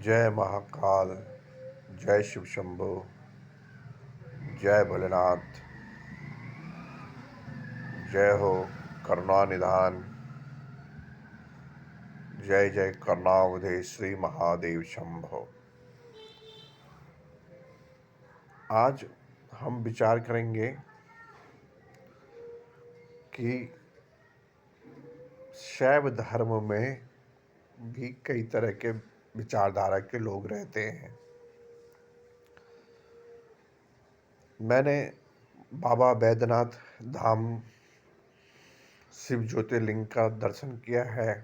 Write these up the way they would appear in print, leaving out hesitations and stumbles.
जय महाकाल, जय शिव शंभो, जय भोलेनाथ, जय हो करुणानिधान, जय जय करुणावधे श्री महादेव शंभो। आज हम विचार करेंगे कि शैव धर्म में भी कई तरह के विचारधारा के लोग रहते हैं। मैंने बाबा बैद्यनाथ धाम शिव ज्योतिर्लिंग का दर्शन किया है,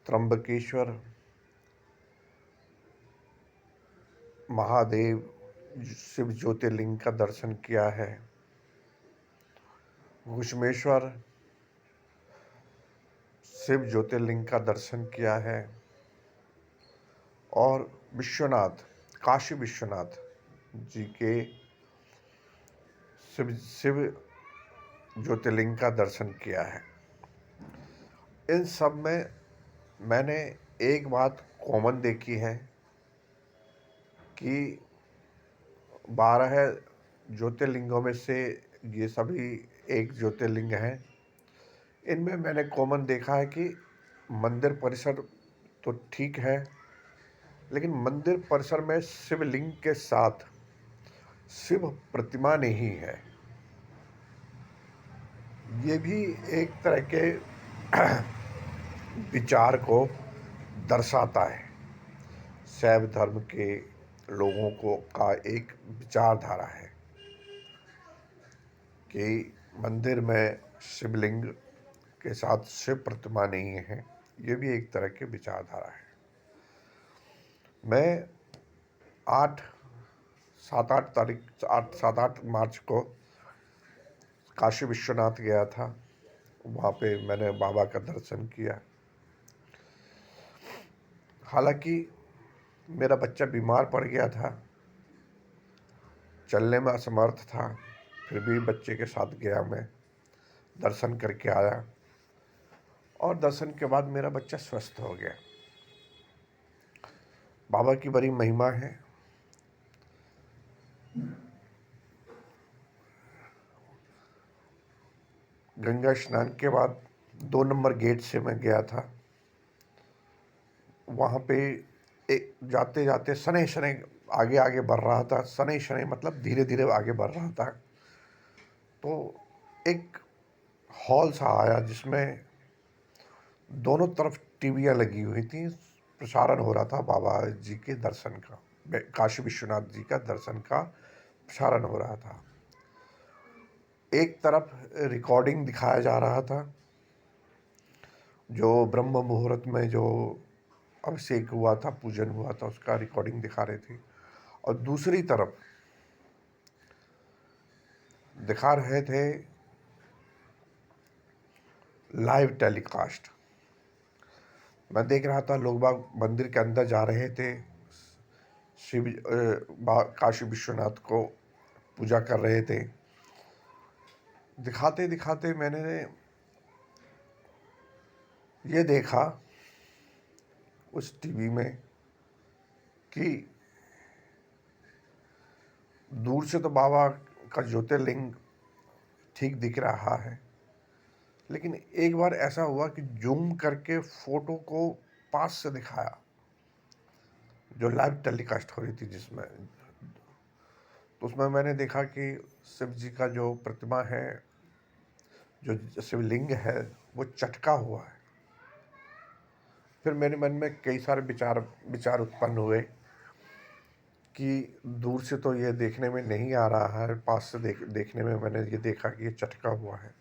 त्र्यंबकेश्वर महादेव शिव ज्योतिर्लिंग का दर्शन किया है, घुश्मेश्वर शिव ज्योतिर्लिंग का दर्शन किया है और विश्वनाथ, काशी विश्वनाथ जी के शिव ज्योतिर्लिंग का दर्शन किया है। इन सब में मैंने एक बात कॉमन देखी है कि 12 ज्योतिर्लिंगों में से ये सभी एक ज्योतिर्लिंग हैं। इनमें मैंने कॉमन देखा है कि मंदिर परिसर तो ठीक है, लेकिन मंदिर परिसर में शिवलिंग के साथ शिव प्रतिमा नहीं है। ये भी एक तरह के विचार को दर्शाता है। शैव धर्म के लोगों को का एक विचारधारा है कि मंदिर में शिवलिंग के साथ शिव प्रतिमा नहीं है। ये भी एक तरह की विचारधारा है। मैं 7-8 मार्च को काशी विश्वनाथ गया था। वहाँ पे मैंने बाबा का दर्शन किया। हालांकि मेरा बच्चा बीमार पड़ गया था, चलने में असमर्थ था, फिर भी बच्चे के साथ गया, मैं दर्शन करके आया और दर्शन के बाद मेरा बच्चा स्वस्थ हो गया। बाबा की बड़ी महिमा है। गंगा स्नान के बाद 2 नंबर गेट से मैं गया था। वहाँ पे एक जाते जाते शनै शनै आगे आगे बढ़ रहा था। शनै शनै मतलब धीरे धीरे आगे बढ़ रहा था। तो एक हॉल सा आया जिसमें दोनों तरफ टीवियाँ लगी हुई थी। प्रसारण हो रहा था बाबा जी के दर्शन का, काशी विश्वनाथ जी का दर्शन का प्रसारण हो रहा था। एक तरफ रिकॉर्डिंग दिखाया जा रहा था, जो ब्रह्म मुहूर्त में जो अभिषेक हुआ था, पूजन हुआ था, उसका रिकॉर्डिंग दिखा रहे थे। और दूसरी तरफ दिखा रहे थे लाइव टेलीकास्ट। मैं देख रहा था लोग बाग मंदिर के अंदर जा रहे थे, शिव काशी विश्वनाथ को पूजा कर रहे थे। दिखाते दिखाते मैंने ये देखा उस टीवी में कि दूर से तो बाबा का ज्योतिर्लिंग ठीक दिख रहा है, लेकिन एक बार ऐसा हुआ कि जूम करके फोटो को पास से दिखाया, जो लाइव टेलीकास्ट हो रही थी जिसमें, तो उसमें मैंने देखा कि शिव जी का जो प्रतिमा है, जो शिवलिंग है, वो चटका हुआ है। फिर मेरे मन में कई सारे विचार उत्पन्न हुए कि दूर से तो ये देखने में नहीं आ रहा है, पास से देखने में मैंने ये देखा कि ये चटका हुआ है।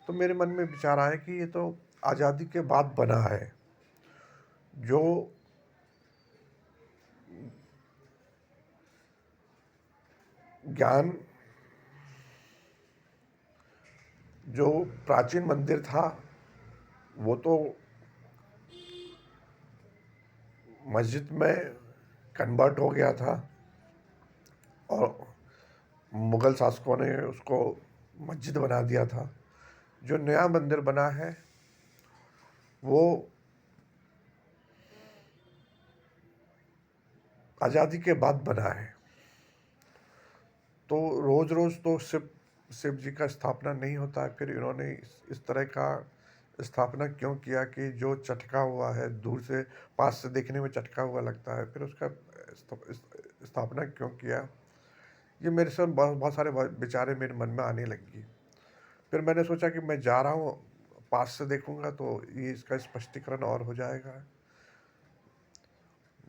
तो मेरे मन में विचार आया कि ये तो आज़ादी के बाद बना है। जो ज्ञान, जो प्राचीन मंदिर था वो तो मस्जिद में कन्वर्ट हो गया था और मुग़ल शासकों ने उसको मस्जिद बना दिया था। जो नया मंदिर बना है वो आज़ादी के बाद बना है। तो रोज़-रोज़ तो शिव शिव जी का स्थापना नहीं होता है, फिर इन्होंने इस तरह का स्थापना क्यों किया कि जो चटका हुआ है, दूर से पास से देखने में चटका हुआ लगता है, फिर उसका स्थापना क्यों किया? ये मेरे से बहुत बहुत सारे विचारें मेरे मन में आने लगी। फिर मैंने सोचा कि मैं जा रहा हूँ, पास से देखूँगा तो ये इसका स्पष्टीकरण और हो जाएगा।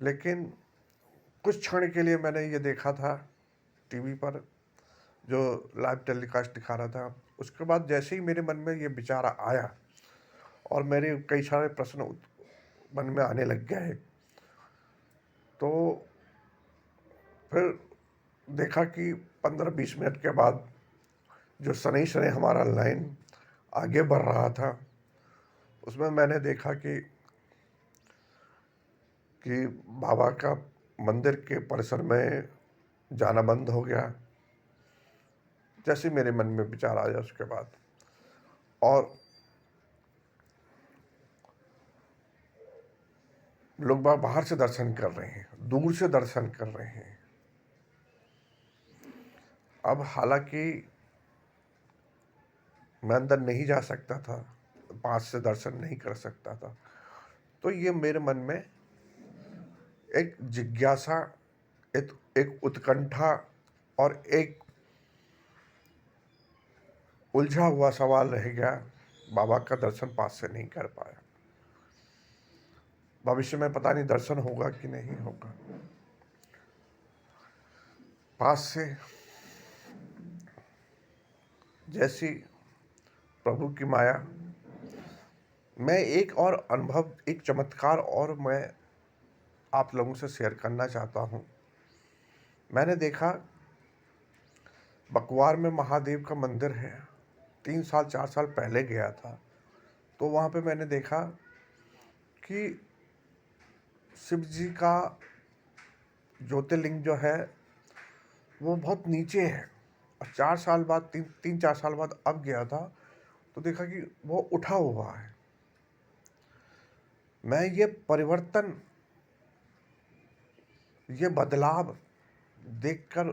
लेकिन कुछ क्षण के लिए मैंने ये देखा था टीवी पर, जो लाइव टेलीकास्ट दिखा रहा था। उसके बाद जैसे ही मेरे मन में ये विचार आया और मेरे कई सारे प्रश्न मन में आने लग गए, तो फिर देखा कि 15-20 मिनट के बाद जो शनै शनै हमारा लाइन आगे बढ़ रहा था, उसमें मैंने देखा कि बाबा का मंदिर के परिसर में जाना बंद हो गया। जैसे मेरे मन में विचार आया उसके बाद, और लोग बाहर से दर्शन कर रहे हैं, दूर से दर्शन कर रहे हैं। अब हालांकि मैं अंदर नहीं जा सकता था, पास से दर्शन नहीं कर सकता था, तो ये मेरे मन में एक जिज्ञासा, एक उत्कंठा और एक उलझा हुआ सवाल रह गया। बाबा का दर्शन पास से नहीं कर पाया, भविष्य में पता नहीं दर्शन होगा कि नहीं होगा। पास से जैसी प्रभु की माया, मैं एक और अनुभव, एक चमत्कार और मैं आप लोगों से शेयर करना चाहता हूँ। मैंने देखा बकवार में महादेव का मंदिर है, 3 साल 4 साल पहले गया था, तो वहाँ पे मैंने देखा कि शिव जी का ज्योतिर्लिंग जो है वो बहुत नीचे है। और 4 साल बाद, 3-4 साल बाद अब गया था, तो देखा कि वो उठा हुआ है। मैं ये परिवर्तन, ये बदलाव देखकर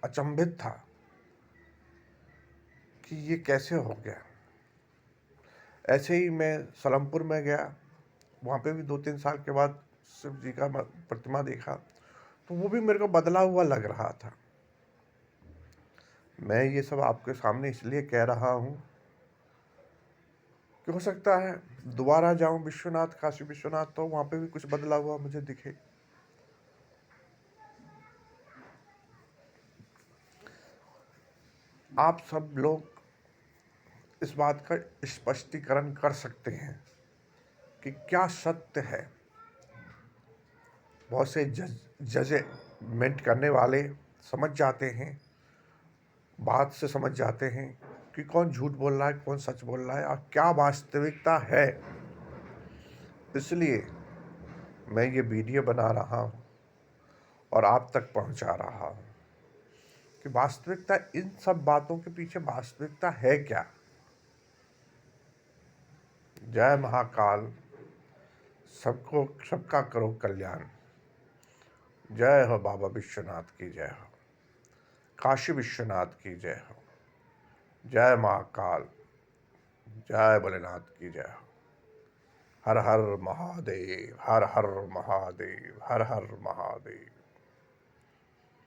अचंभित था कि ये कैसे हो गया। ऐसे ही मैं सलमपुर में गया, वहाँ पे भी 2-3 साल के बाद शिव जी का प्रतिमा देखा, तो वो भी मेरे को बदला हुआ लग रहा था। मैं ये सब आपके सामने इसलिए कह रहा हूँ कि हो सकता है दोबारा जाऊँ विश्वनाथ, काशी विश्वनाथ, तो वहाँ पे भी कुछ बदला हुआ मुझे दिखे। आप सब लोग इस बात का स्पष्टीकरण कर सकते हैं कि क्या सत्य है। बहुत से जजमेंट करने वाले समझ जाते हैं, बात से समझ जाते हैं कि कौन झूठ बोल रहा है, कौन सच बोल रहा है और क्या वास्तविकता है। इसलिए मैं ये वीडियो बना रहा हूँ और आप तक पहुँचा रहा हूँ कि वास्तविकता, इन सब बातों के पीछे वास्तविकता है क्या। जय महाकाल, सबको सबका करो कल्याण। जय हो बाबा विश्वनाथ की जय हो, काशी विश्वनाथ की जय हो, जय महाकाल, जय भोलेनाथ की जय हो। हर हर महादेव, हर हर महादेव, हर हर महादेव।